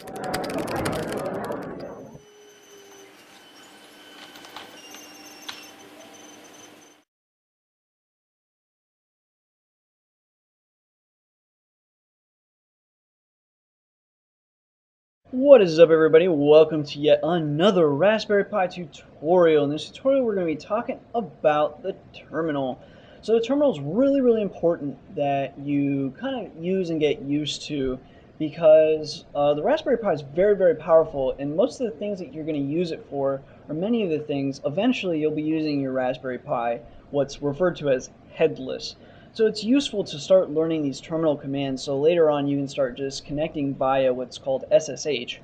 What is up, everybody? Welcome to yet another Raspberry Pi tutorial. In this tutorial we're going to be talking about the terminal. So the terminal is really important that you kind of use and get used to, because the Raspberry Pi is very powerful, and most of the things that you're going to use it for, or many of the things, eventually you'll be using your Raspberry Pi what's referred to as headless. So it's useful to start learning these terminal commands, so later on you can start just connecting via what's called SSH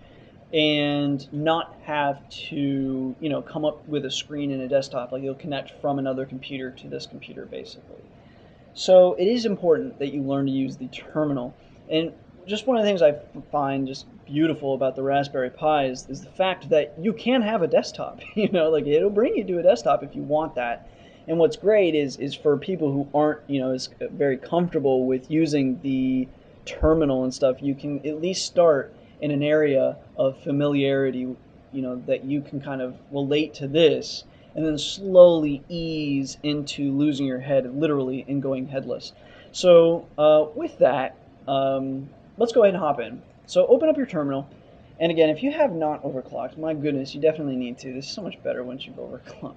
and not have to, come up with a screen in a desktop. Like, you'll connect from another computer to this computer, basically. So it is important that you learn to use the terminal. And just one of the things I find just beautiful about the Raspberry Pi is the fact that you can have a desktop. Like, it'll bring you to a desktop if you want that. And what's great is for people who aren't, as very comfortable with using the terminal and stuff, you can at least start in an area of familiarity, that you can kind of relate to this, and then slowly ease into losing your head, literally, and going headless. So with that, let's go ahead and hop in. So open up your terminal, and again, if you have not overclocked, my goodness, you definitely need to. This is so much better once you've overclocked.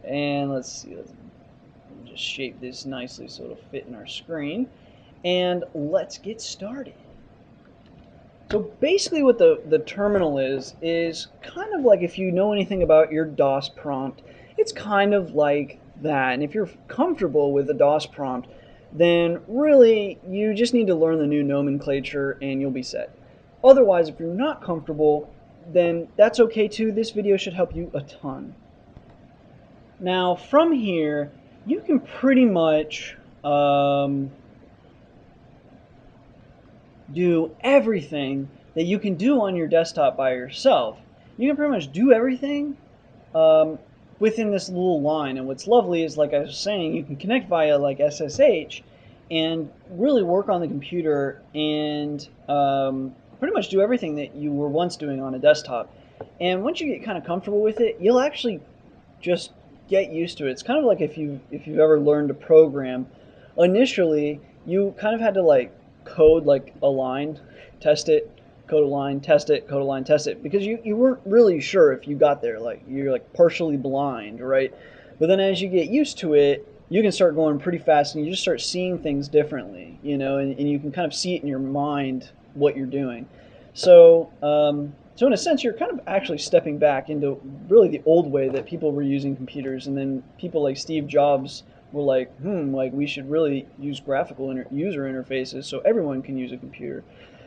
And let's see, let's just shape this nicely so it'll fit in our screen, and let's get started. So basically what the terminal is kind of like, if you know anything about your DOS prompt, it's kind of like that. And if you're comfortable with the DOS prompt, then really you just need to learn the new nomenclature and you'll be set. Otherwise, if you're not comfortable, then that's okay too. This video should help you a ton. Now from here, you can pretty much do everything that you can do on your desktop by yourself. You can pretty much do everything within this little line. And what's lovely is, like I was saying, you can connect via like SSH and really work on the computer and pretty much do everything that you were once doing on a desktop. And once you get kind of comfortable with it, you'll actually just get used to it. It's kind of like if you've ever learned to program. Initially, you kind of had to like code like a line, test it, code a line, test it, code a line, test it, because you weren't really sure if you got there. Like, you're like partially blind, right? But then as you get used to it, you can start going pretty fast, and you just start seeing things differently, and you can kind of see it in your mind what you're doing. So so in a sense, you're kind of actually stepping back into really the old way that people were using computers, and then people like Steve Jobs were like, like, we should really use graphical user interfaces so everyone can use a computer.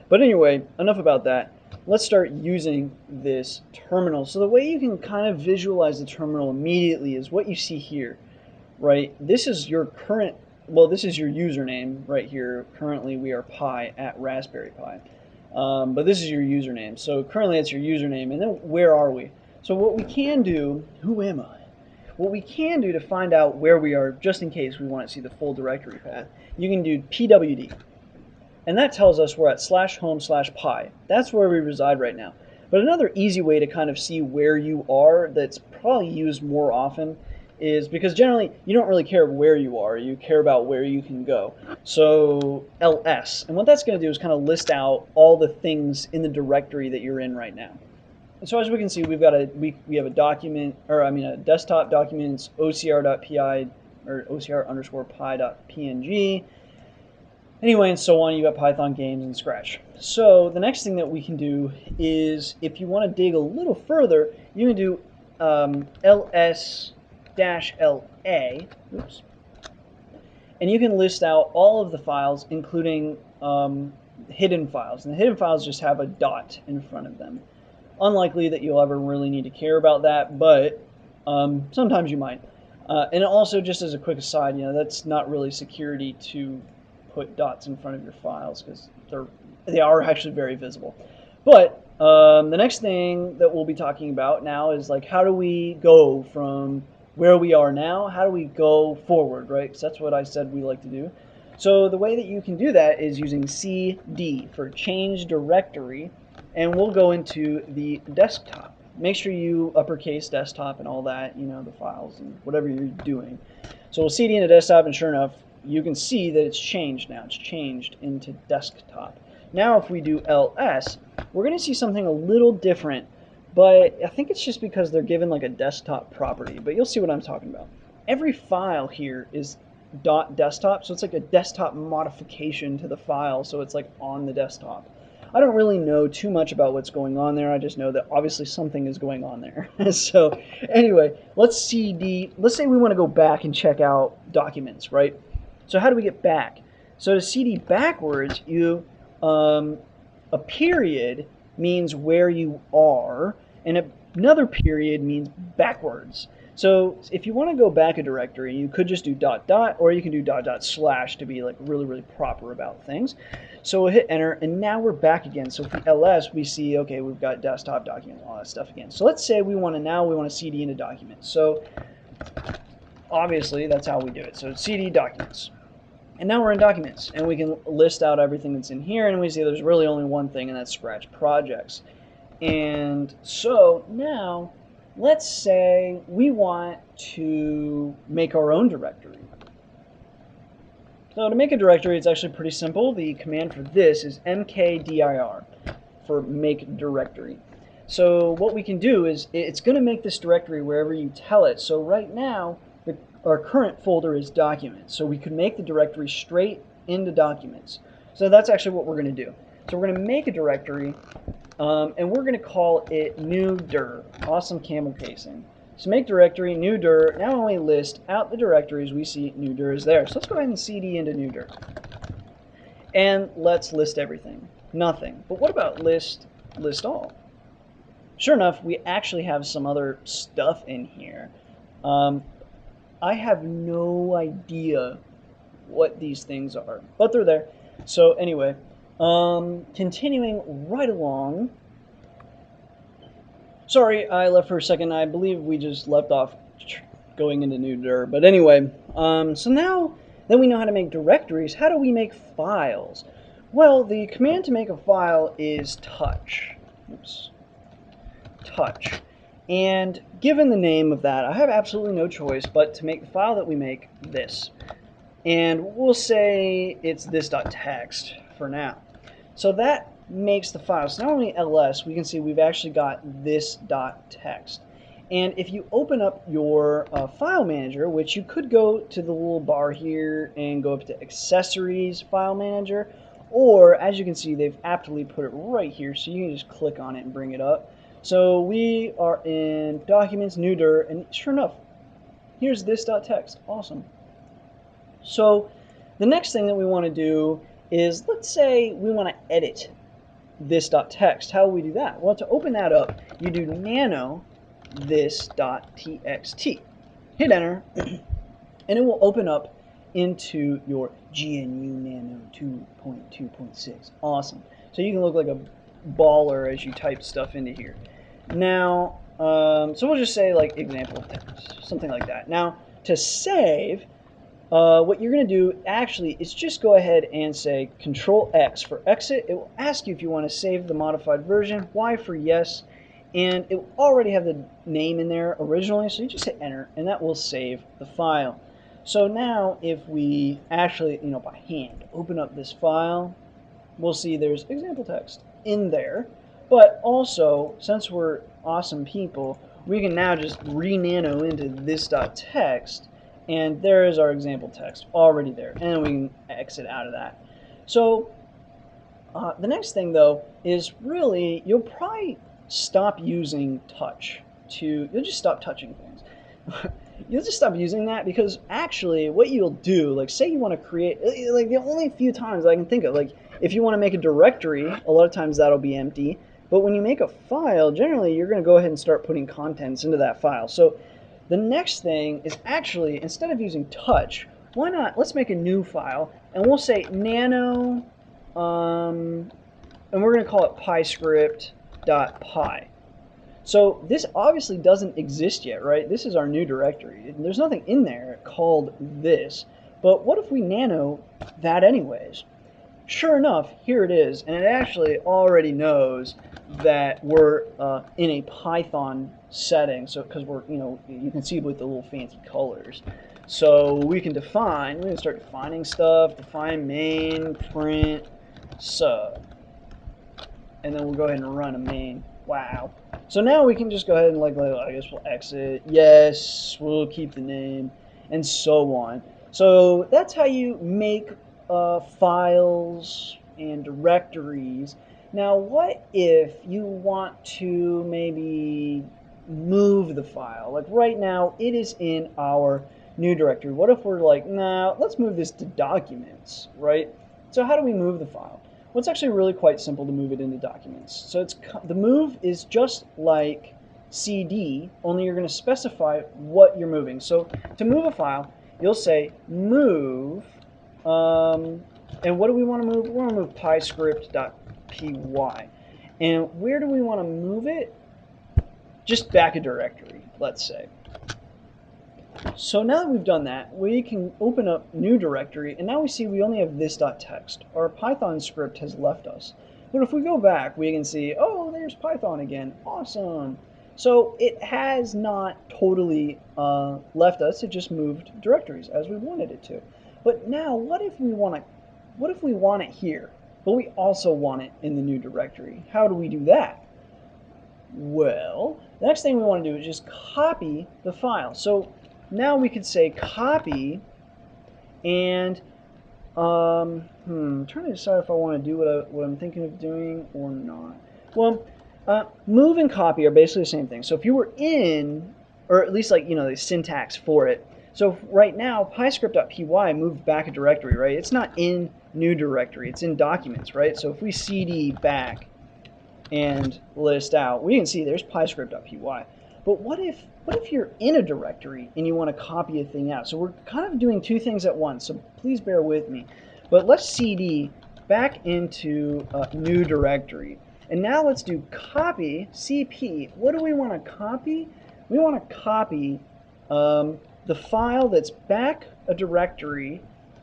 But anyway, enough about that. Let's start using this terminal. So the way you can kind of visualize the terminal immediately is what you see here, right? This is your current, well, this is your username right here. Currently we are Pi at Raspberry Pi. But this is your username. So currently it's your username. And then where are we? So what we can do, who am I? What we can do to find out where we are, just in case we want to see the full directory path, you can do pwd. And that tells us we're at /home/pi. That's where we reside right now. But another easy way to kind of see where you are, that's probably used more often, is because generally you don't really care where you are, you care about where you can go. So ls, and what that's going to do is kind of list out all the things in the directory that you're in right now. And so as we can see, we've got we have a document, or I mean a desktop documents, ocr.pi or ocr_pi.png. Anyway, and so on. You got Python, games, and Scratch. So the next thing that we can do is, if you want to dig a little further, you can do ls-la, oops, and you can list out all of the files, including hidden files. And the hidden files just have a dot in front of them. Unlikely that you'll ever really need to care about that, but sometimes you might. And also, just as a quick aside, that's not really security to put dots in front of your files, because they are actually very visible. But the next thing that we'll be talking about now is, like, how do we go from where we are now? How do we go forward, right? Because that's what I said we like to do. So the way that you can do that is using CD for change directory, and we'll go into the desktop. Make sure you uppercase desktop and all that, you know, the files and whatever you're doing. So we'll CD into desktop, and sure enough, you can see that it's changed now. It's changed into desktop. Now if we do ls, we're going to see something a little different, but I think it's just because they're given like a desktop property, but you'll see what I'm talking about. Every file here is .desktop, so it's like a desktop modification to the file, so it's like on the desktop. I don't really know too much about what's going on there. I just know that obviously something is going on there. So anyway, let's say we want to go back and check out documents, right? So how do we get back? So to CD backwards, a period means where you are, and another period means backwards. So if you want to go back a directory, you could just do ... or you can do ... to be like really proper about things. So we'll hit enter, and now we're back again. So if we ls, we see, okay, we've got desktop document, all that stuff again. So let's say we want to CD into documents. So obviously that's how we do it. So CD documents. And now we're in documents, and we can list out everything that's in here, and we see there's really only one thing, and that's Scratch projects. And so now let's say we want to make our own directory. So to make a directory, it's actually pretty simple. The command for this is mkdir for make directory. So what we can do is it's going to make this directory wherever you tell it. So right now, our current folder is documents. So we could make the directory straight into documents. So that's actually what we're going to do. So we're going to make a directory, and we're going to call it new dir. Awesome camel casing. So make directory, new dir. Now when we list out the directories, we see new dir is there. So let's go ahead and CD into new dir. And let's list everything. Nothing. But what about list all? Sure enough, we actually have some other stuff in here. I have no idea what these things are, but they're there. So anyway, continuing right along. Sorry, I left for a second. I believe we just left off going into new dir. But anyway, so now that we know how to make directories, how do we make files? Well, the command to make a file is touch. Oops. Touch. And given the name of that, I have absolutely no choice but to make the file that we make this. And we'll say it's this.txt for now. So that makes the file. So now when we ls, we can see we've actually got this.txt. And if you open up your file manager, which you could go to the little bar here and go up to accessories file manager, or as you can see, they've aptly put it right here, so you can just click on it and bring it up. So we are in documents, new dir, and sure enough, here's this.txt. Awesome. So the next thing that we want to do is, let's say we want to edit this.txt. How will we do that? Well, to open that up, you do nano this.txt. Hit enter, and it will open up into your GNU Nano 2.2.6. Awesome. So you can look like a baller as you type stuff into here. Now, so we'll just say like example of text, something like that. Now, to save, what you're going to do actually is just go ahead and say Control X for exit. It will ask you if you want to save the modified version, Y for yes, and it will already have the name in there originally, so you just hit enter, and that will save the file. So now if we actually, by hand open up this file, we'll see there's example text in there. But also, since we're awesome people, we can now just re-nano into this.txt, and there is our example text already there, and we can exit out of that. So the next thing though is really, you'll probably stop using touch. You'll just stop touching things. You'll just stop using that, because actually what you'll do, like say you want to create, like the only few times I can think of, like if you want to make a directory, a lot of times that'll be empty. But when you make a file, generally you're going to go ahead and start putting contents into that file. So the next thing is actually, instead of using touch, why not, let's make a new file, and we'll say nano, and we're going to call it pyscript.py. So this obviously doesn't exist yet, right? This is our new directory. There's nothing in there called this. But what if we nano that anyways? Sure enough, here it is, and it actually already knows that we're in a Python setting. So because we're, you can see with the little fancy colors. So we can start defining stuff, define main, print, sub. And then we'll go ahead and run a main. Wow. So now we can just go ahead and I guess we'll exit. Yes, we'll keep the name, and so on. So that's how you make files and directories. Now, what if you want to maybe move the file? Like right now, it is in our new directory. What if we're like, nah, let's move this to documents, right? So how do we move the file? Well, it's actually really quite simple to move it into documents. So the move is just like CD, only you're going to specify what you're moving. So to move a file, you'll say move, and what do we want to move? We want to move pyscript.py. And where do we want to move it? Just back a directory, let's say. So now that we've done that, we can open up new directory, and now we see we only have this.txt. Our Python script has left us. But if we go back, we can see, oh, there's Python again. Awesome. So it has not totally left us. It just moved directories as we wanted it to. But now, what if we want it here, but we also want it in the new directory? How do we do that? Well, the next thing we want to do is just copy the file. So now we could say copy, and I'm trying to decide if I want to do what I'm thinking of doing or not. Well, move and copy are basically the same thing. So if you were in, or at least the syntax for it. So right now, pyscript.py moved back a directory, right? It's not in new directory, it's in documents, right? So if we cd back and list out, we can see there's pyscript.py. But what if you're in a directory and you want to copy a thing out? So we're kind of doing two things at once, so please bear with me. But let's cd back into a new directory. And now let's do copy, cp. What do we want to copy? We want to copy the file that's back a directory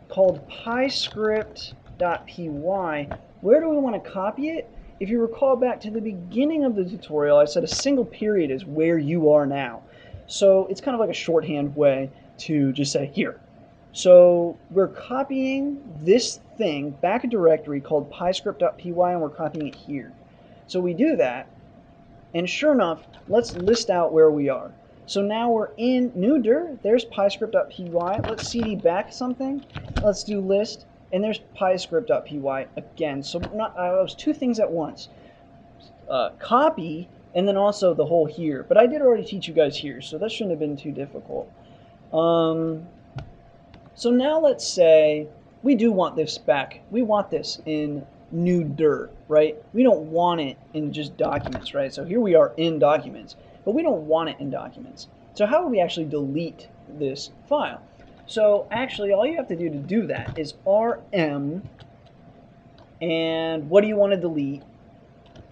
called pyscript.py. Where do we want to copy it? If you recall back to the beginning of the tutorial, I said a single period is where you are now. So it's kind of like a shorthand way to just say here. So we're copying this thing back a directory called pyscript.py, and we're copying it here. So we do that, and sure enough, let's list out where we are. So now we're in new dir, there's pyscript.py. Let's cd back something. Let's do list. And there's pyscript.py again. So I was two things at once. Copy, and then also the whole here. But I did already teach you guys here, so that shouldn't have been too difficult. So now let's say we do want this back. We want this in new dir, right? We don't want it in just documents, right? So here we are in documents, but we don't want it in documents. So how would we actually delete this file? So actually, all you have to do that is rm, and what do you want to delete?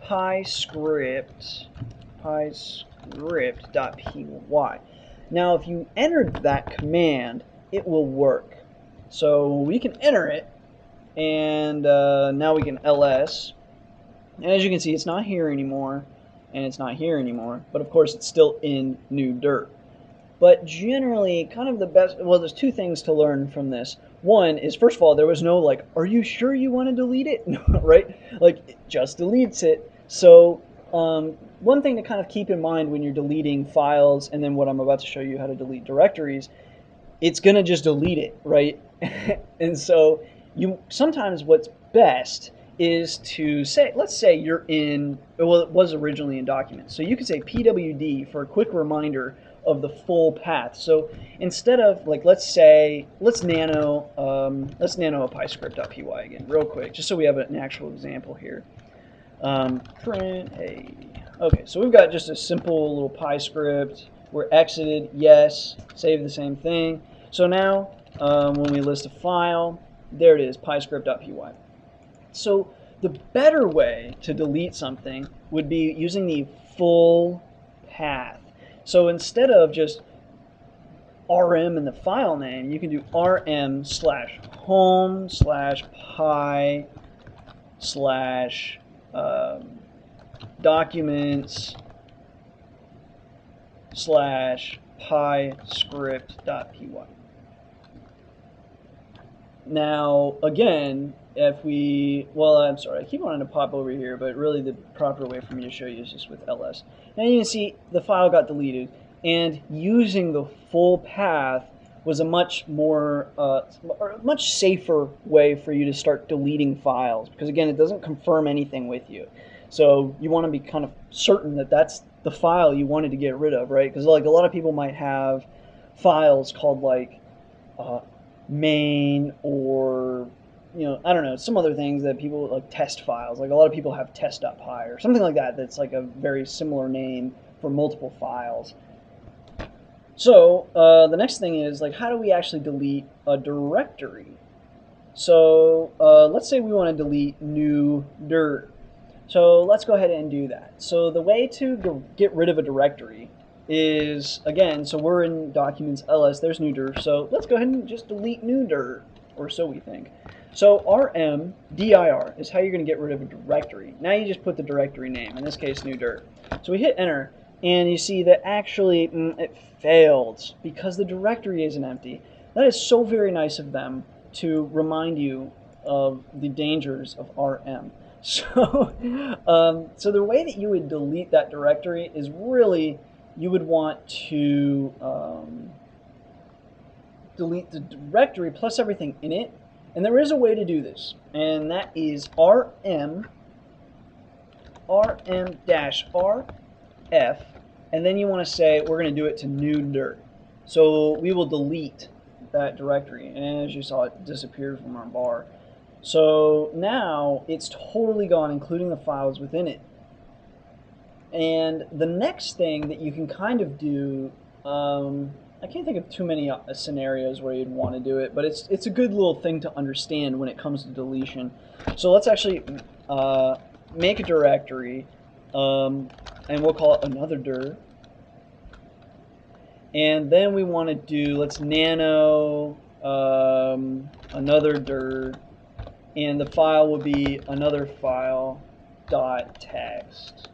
pyscript.py. Now, if you entered that command, it will work. So we can enter it, and now we can ls. And as you can see, it's not here anymore, and it's not here anymore. But of course, it's still in new dir. But generally, kind of the best, well, there's two things to learn from this. One is, first of all, there was no like, are you sure you want to delete it? Right? Like, it just deletes it. So one thing to kind of keep in mind when you're deleting files, and then what I'm about to show you how to delete directories, it's going to just delete it, right? And so sometimes what's best is to say, let's say you're in, well, it was originally in documents. So you could say pwd for a quick reminder of the full path. So instead of let's nano a pyscript.py again real quick, just so we have an actual example here. Print a, okay, so we've got just a simple little pyscript. We're exited, yes, save the same thing. So now when we list a file, there it is, pyscript.py. So the better way to delete something would be using the full path. So instead of just rm in the file name, you can do rm slash home slash pi slash documents slash pi script.py. Now, again, if we, well, I'm sorry, I keep wanting to pop over here, but really the proper way for me to show you is just with ls. Now you can see the file got deleted, and using the full path was a much more, much safer way for you to start deleting files, because again, it doesn't confirm anything with you. So you want to be kind of certain that that's the file you wanted to get rid of, right? Because like a lot of people might have files called like main, or I don't know, some other things that people like test files. Like a lot of people have test.py or something like that. That's like a very similar name for multiple files. So the next thing is like, how do we actually delete a directory? So let's say we want to delete new dir. So let's go ahead and do that. So the way to get rid of a directory is, again, so we're in documents ls, there's new dir, so let's go ahead and just delete new dir, or so we think. So rm dir is how you're going to get rid of a directory. Now you just put the directory name, in this case new dir. So we hit enter, and you see that actually it failed because the directory isn't empty. That is so very nice of them to remind you of the dangers of rm. So, so the way that you would delete that directory is really, you would want to delete the directory plus everything in it. And there is a way to do this, and that is rm-rf, and then you want to say we're going to do it to new dir. So we will delete that directory, and as you saw, it disappeared from our bar. So now it's totally gone, including the files within it. And the next thing that you can kind of do, I can't think of too many scenarios where you'd want to do it, but it's a good little thing to understand when it comes to deletion. So let's actually make a directory, and we'll call it another dir. And then we want to do, let's nano another dir, and the file will be another file dot text.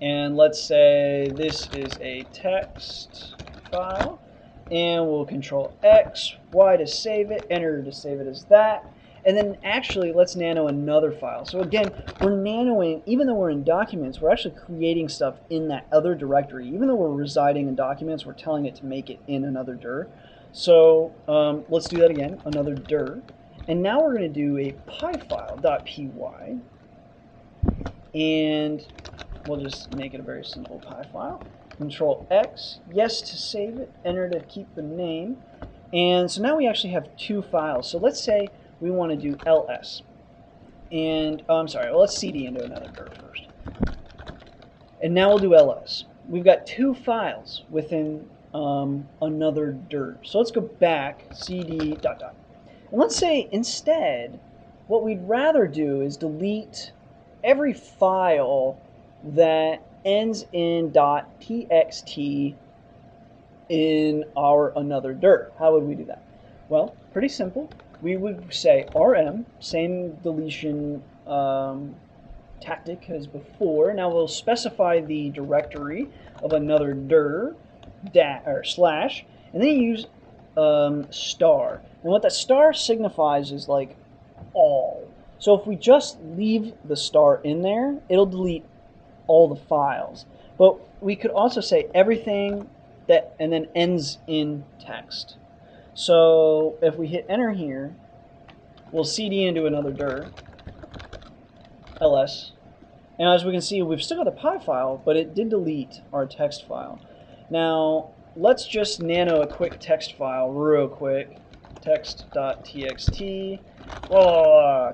And let's say this is a text file, and we'll control X, Y to save it, enter to save it as that. And then actually let's nano another file. So again, we're nanoing, even though we're in documents, we're actually creating stuff in that other directory. Even though we're residing in documents, we're telling it to make it in another dir. So let's do that again, another dir. And now we're going to do a pyfile.py, and we'll just make it a very simple py file. Control X, yes to save it, enter to keep the name. And so now we actually have two files. So let's say we want to do ls. And, I'm sorry, well, let's cd into another dir first. And now we'll do ls. We've got two files within another dir. So let's go back, cd ... And let's say instead, what we'd rather do is delete every file that ends in .txt in our another dir. How would we do that? Well, pretty simple. We would say rm, same deletion tactic as before. Now we'll specify the directory of another dir slash, and then you use star. And what that star signifies is like all. So if we just leave the star in there, it'll delete all the files. But we could also say everything that and then ends in text. So if we hit enter here, we'll cd into another dir, ls, and as we can see, we've still got the py file, but it did delete our text file. Now let's just nano a quick text file real quick, text.txt,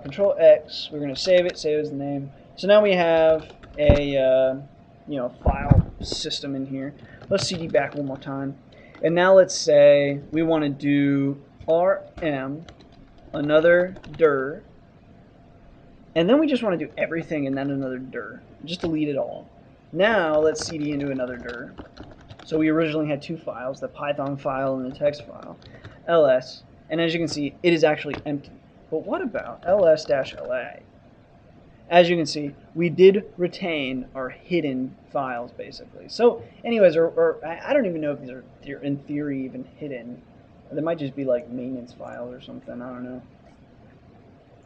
control X, we're going to save it, save as the name. So now we have a file system in here. Let's cd back one more time, and now let's say we want to do rm another dir, and then we just want to do everything and then another dir, just delete it all. Now let's cd into another dir, So we originally had two files, the Python file and the text file, ls, and as you can see, it is actually empty. But what about ls-la? As you can see, we did retain our hidden files, basically. So anyways, or I don't even know if these are in theory even hidden. They might just be like maintenance files or something, I don't know.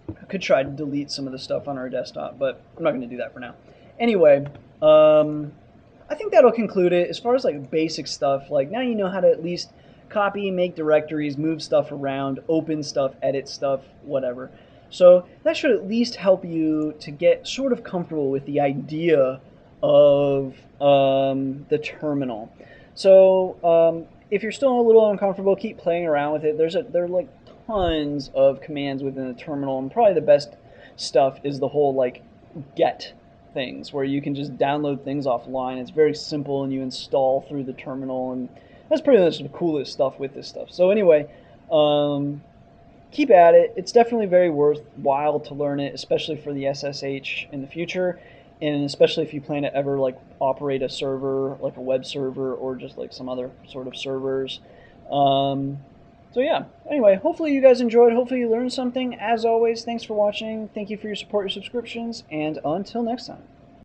I could try to delete some of the stuff on our desktop, but I'm not going to do that for now. Anyway, I think that'll conclude it. As far as like basic stuff, like now you know how to at least copy, make directories, move stuff around, open stuff, edit stuff, whatever. So that should at least help you to get sort of comfortable with the idea of the terminal. So if you're still a little uncomfortable, keep playing around with it. There are like tons of commands within the terminal, and probably the best stuff is the whole like get things, where you can just download things offline. It's very simple, and you install through the terminal, and that's pretty much the coolest stuff with this stuff. So anyway, keep at it. It's definitely very worthwhile to learn it, especially for the SSH in the future, and especially if you plan to ever like operate a server, like a web server, or just like some other sort of servers. So yeah, anyway, hopefully you guys enjoyed. Hopefully you learned something. As always, thanks for watching. Thank you for your support, your subscriptions, and until next time.